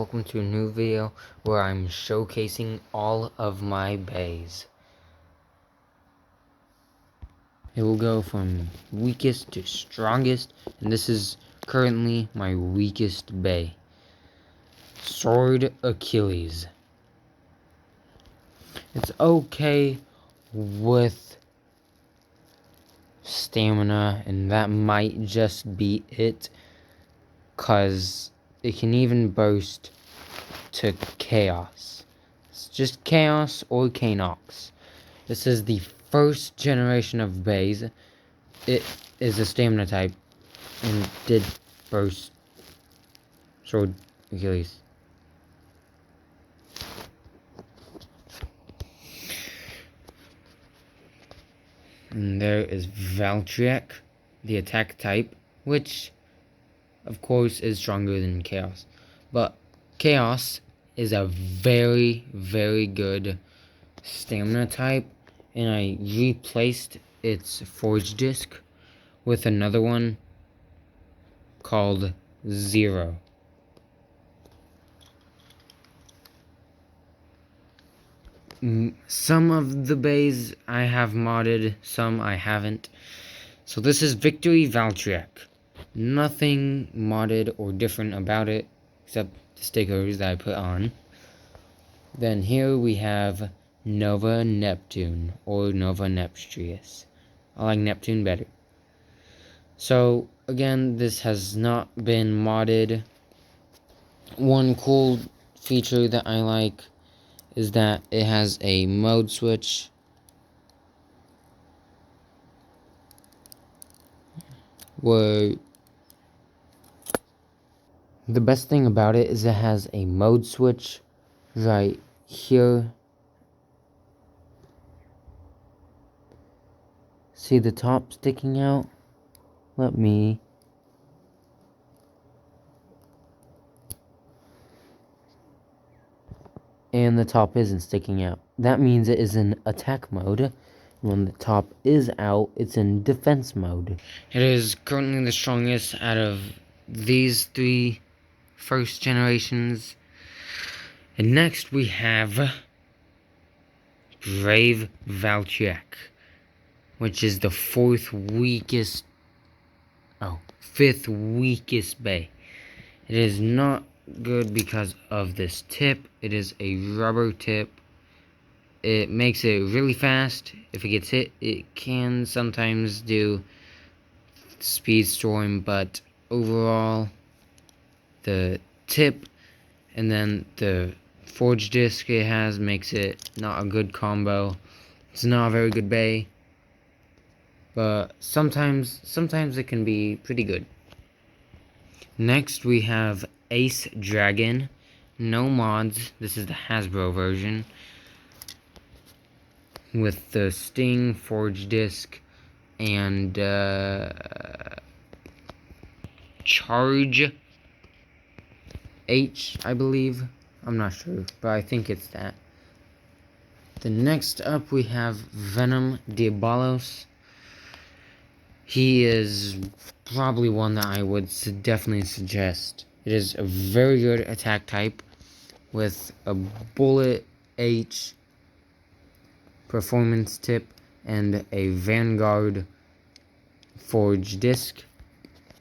welcome to a new video where I'm showcasing all of my bays. It will go from weakest to strongest, and this is currently my weakest bay. Sword Achilles. It's okay with stamina, and that might just be it, cause it can even burst to chaos. It's just chaos or Kanox. This is the first generation of bays. It is a stamina type and did burst Sword Achilles. And there is Valtryek, the attack type, which of course is stronger than Chaos. But Chaos is a very, very good stamina type, and I replaced its Forge Disc with another one called Zero. Some of the bays I have modded, some I haven't. So this is Victory Valtryek. Nothing modded or different about it, except the stickers that I put on. Then here we have Nova Neptune, or Nova Nepstrius. I like Neptune better. So, again, this has not been modded. One cool feature that I like is that it has a mode switch. Where the best thing about it is it has a mode switch right here. See the top sticking out? And the top isn't sticking out. That means it is in attack mode. When the top is out, it's in defense mode. It is currently the strongest out of these three first generations. And next we have Brave Valtryek, which is the fifth weakest bay. It is not good because of this tip. It is a rubber tip. It makes it really fast. If it gets hit, it can sometimes do speed storm, but overall the tip and then the forge disc it has makes it not a good combo. It's not a very good bay, but sometimes it can be pretty good. Next we have Ace Dragon. No mods. This is the Hasbro version with the Sting Forge Disc and Charge H, I believe. I'm not sure, but I think it's that. The next up we have Venom Diabolos. He is probably one that I would definitely suggest. It is a very good attack type with a Bullet H performance tip and a Vanguard Forge Disc.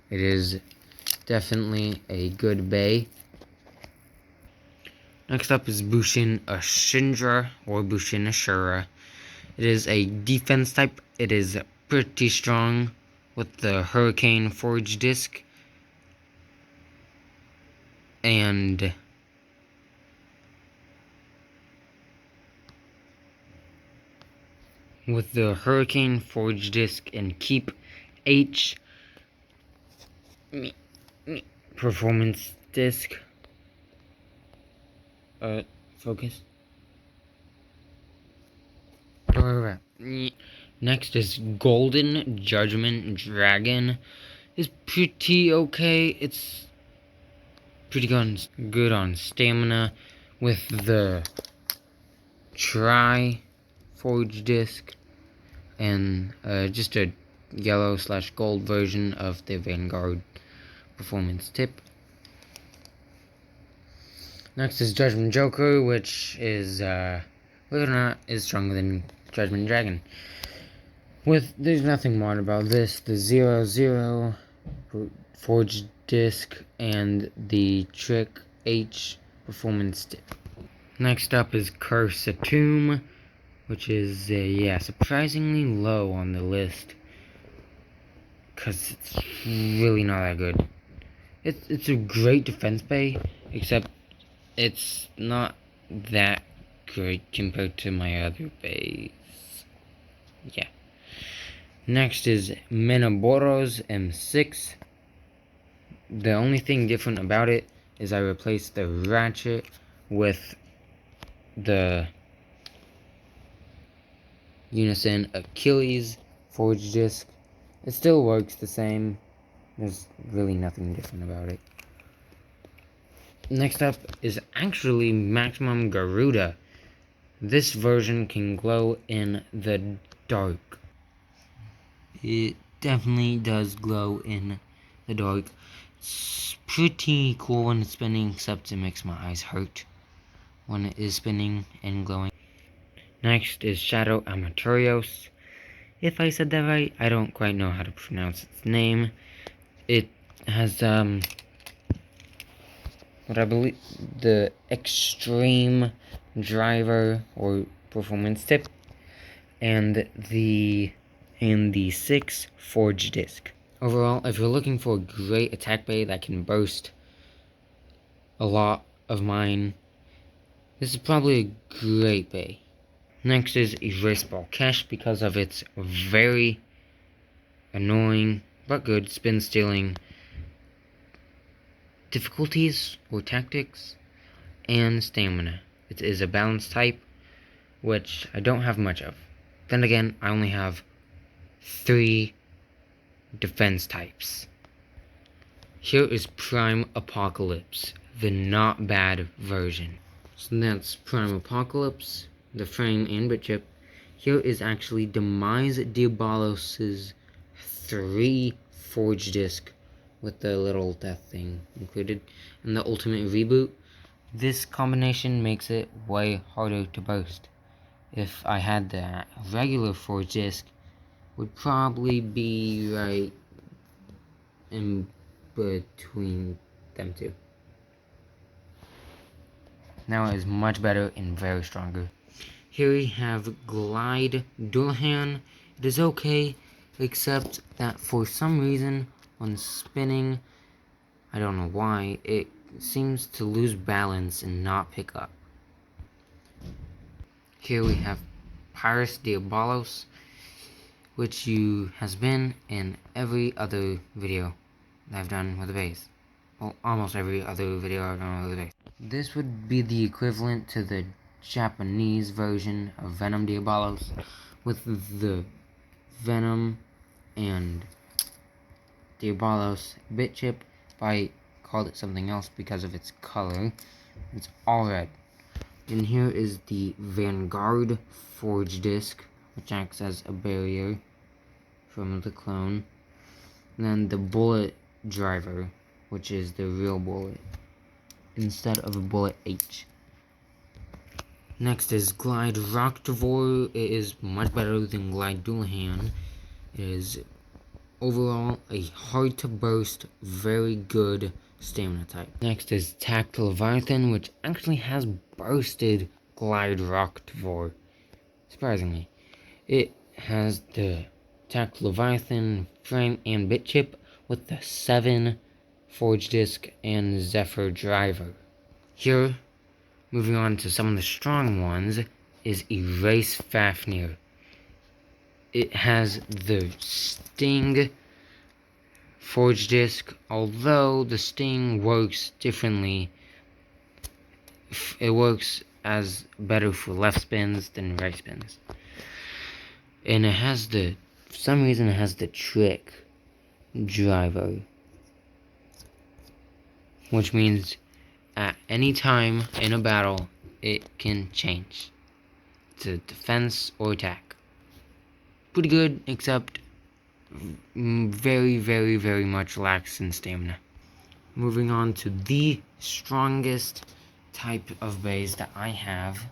It is definitely a good bay. Next up is Bushin Ashindra, or Bushin Ashura. It is a defense type. It is pretty strong with the Hurricane Forge Disc. And with the Hurricane Forge Disc and Keep H performance disc. Focus. Next is Golden Judgment Dragon. Is pretty okay. It's pretty good on stamina with the Tri Forge Disc and just a yellow/gold version of the Vanguard performance tip. Next is Judgment Joker, which is, believe it or not, is stronger than Judgment Dragon. There's nothing more about this. The 0-0 Forged Disc and the Trick H Performance Stick. Next up is Curse a Tomb, which is, surprisingly low on the list. Because it's really not that good. It's a great defense bay, except it's not that great compared to my other bays. Yeah. Next is Menaboro's M6. The only thing different about it is I replaced the ratchet with the Unison Achilles Forge Disc. It still works the same. There's really nothing different about it. Next up is actually Maximum Garuda. This version can glow in the dark. It definitely does glow in the dark. It's pretty cool when it's spinning, except it makes my eyes hurt when it is spinning and glowing. Next is Shadow Amatorios. If I said that right, I don't quite know how to pronounce its name. It has, what I believe, the Extreme Driver or Performance Tip, and the 6 Forge Disc. Overall, if you're looking for a great attack bay that can burst a lot of mine, this is probably a great bay. Next is Erase Ball Cash because of its very annoying but good spin stealing difficulties or tactics and stamina. It is a balanced type, which I don't have much of. Then again, I only have 3 defense types. Here is Prime Apocalypse, the not bad version. So that's Prime Apocalypse, the frame and bit chip. Here is actually Demise Diabolos' 3 Forge Disc with the little death thing included, and the Ultimate Reboot. This combination makes it way harder to burst. If I had the regular Forge Disc, would probably be right in between them two. Now it is much better and very stronger. Here we have Glide Dullahan. It is okay, except that for some reason, when spinning, I don't know why, it seems to lose balance and not pick up. Here we have Pyrus Diabolos, which has been in every other video that I've done with the base. Well, almost every other video I've done with the base. This would be the equivalent to the Japanese version of Venom Diabolos, with the Venom and Diabolos bit chip, but I called it something else because of its color. It's all red. And here is the Vanguard Forge Disc, which acts as a barrier from the clone. And then the Bullet Driver, which is the real bullet, instead of a Bullet H. Next is Glide Rocktavor. It is much better than Glide Dullahan. It is overall a hard to burst, very good stamina type. Next is Tact Leviathan, which actually has bursted Glide Rocktavor, surprisingly. It has the Tact Leviathan frame and bit chip with the 7 Forge Disc and Zephyr Driver. Here, moving on to some of the strong ones, is Erase Fafnir. It has the Sting Forge Disc, although the Sting works differently. It works as better for left spins than right spins. And it has for some reason it has the Trick Driver, which means at any time in a battle, it can change to defense or attack. Pretty good, except very, very, very much lacks in stamina. Moving on to the strongest type of bays that I have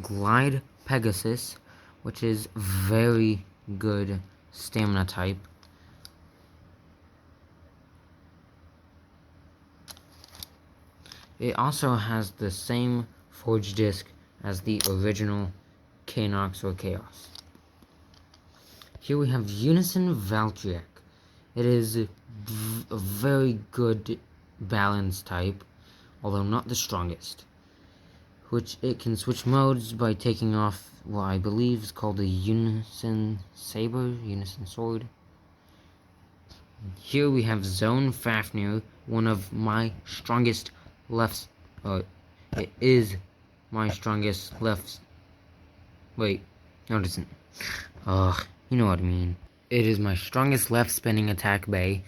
Glide Pegasus, which is very good stamina type. It also has the same forge disc as the original Kanox or Chaos. Here we have Unison Valtryek. It is a very good balance type, although not the strongest. Which it can switch modes by taking off what I believe is called a Unison Saber, Unison Sword. Here we have Zone Fafnir, one of my strongest lefts. It is my strongest left. Wait, no, it isn't. You know what I mean. It is my strongest left spinning attack bay.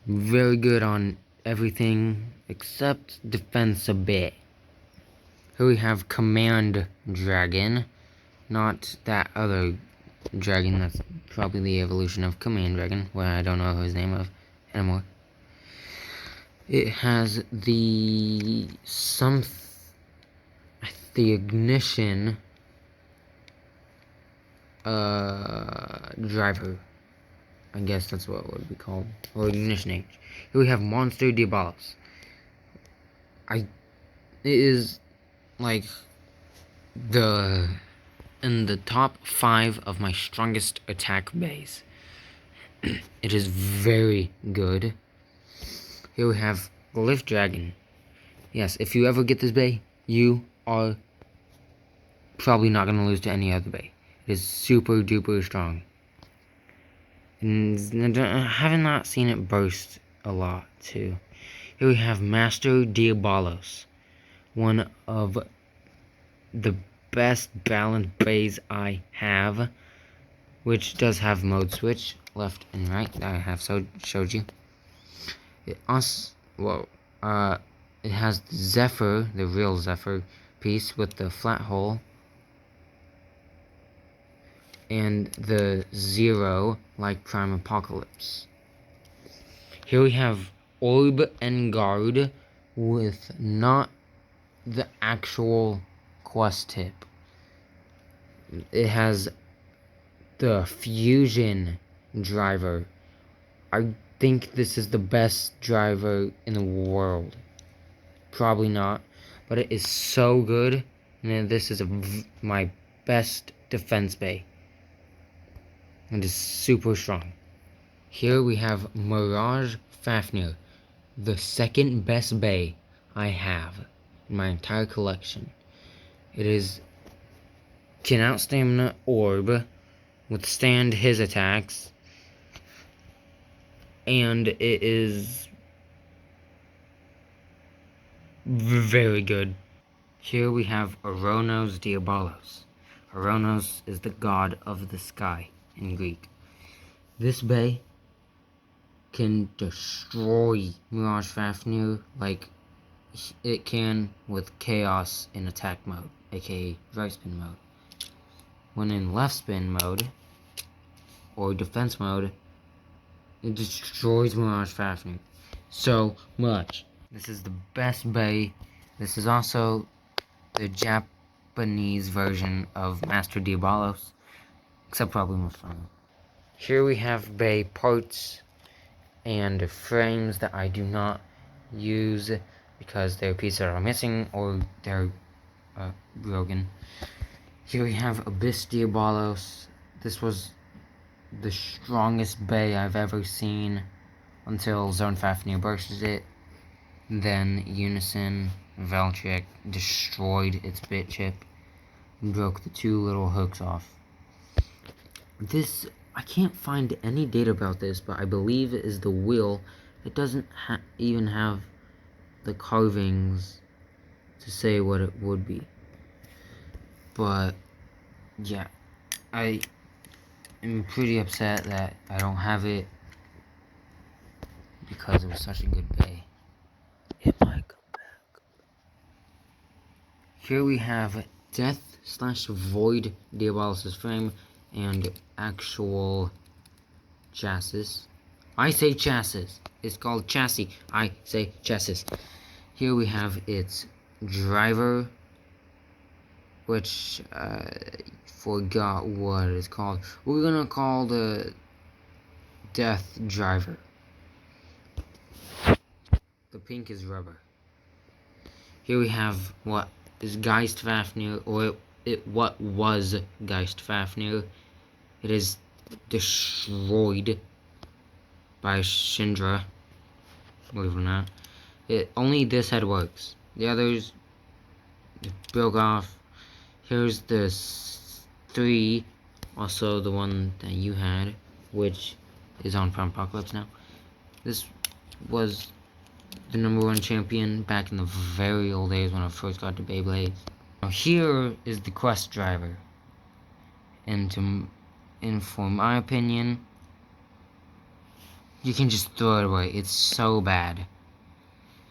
Very good on everything except defense a bit. Here we have Command Dragon, not that other dragon that's probably the evolution of Command Dragon, where I don't know his name of anymore. It has the ignition driver. I guess that's what it would be called, or ignition age. Here we have Monster Diabolos. It is like in the top 5 of my strongest attack bays. It is very good. Here we have Glyph Dragon. Yes, if you ever get this bay, you are probably not going to lose to any other bay. It is super duper strong. And I have not seen it burst a lot too. Here we have Master Diabolos, one of the best balanced bays I have, which does have mode switch left and right that I have showed you. It has the Zephyr, the real Zephyr piece with the flat hole, and the Zero like Prime Apocalypse. Here we have Orb and Guard with not the actual quest tip. It has the Fusion driver. I think this is the best driver in the world. Probably not, but it is so good, and this is my best defense bay. It is super strong. Here we have Mirage Fafnir, the second best bay I have in my entire collection. It can outstamina Orb, withstand his attacks, and it is very good. Here we have Oronos Diabolos. Oronos is the god of the sky in Greek. This bay can destroy Mirage Fafnir like it can with Chaos in attack mode, aka right spin mode. When in left spin mode, or defense mode, it destroys Mirage Fafnir so much. This is the best bay. This is also the Japanese version of Master Diabolos, except probably more strong. Here we have bay parts and frames that I do not use because their pieces are missing or they're broken. Here we have Abyss Diabolos. This was the strongest bay I've ever seen until Zone Fafnir bursts it. Then Unison Valtryek destroyed its bit chip and broke the 2 little hooks off. This, I can't find any data about this, but I believe it is the wheel. It doesn't even have the carvings to say what it would be. But yeah, I am pretty upset that I don't have it because it was such a good bay. It might come back. Here we have Death/Void Diabolos' frame and actual chassis. I say chassis. It's called chassis. I say chassis. Here we have its driver, which forgot what it's called. We're gonna call the death driver. The pink is rubber. Here we have what is Geistfafnir, or what was Geistfafnir. It is destroyed by Shindra, believe it or not. Only this head works. The others broke off. Here's the 3, also the one that you had, which is on Prime Apocalypse now. This was the #1 champion back in the very old days when I first got to Beyblades. Now here is the quest driver, and for my opinion, you can just throw it away. It's so bad.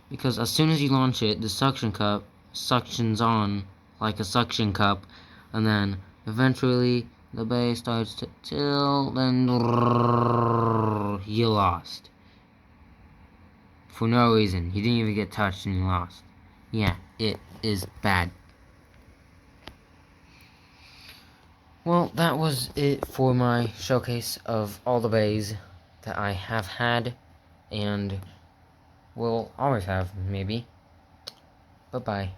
Because as soon as you launch it, the suction cup suctions on like a suction cup, and then eventually the base starts to tilt, and you lost. For no reason. You didn't even get touched and you lost. Yeah, it is bad. Well, that was it for my showcase of all the bays that I have had, and will always have, maybe. Bye-bye.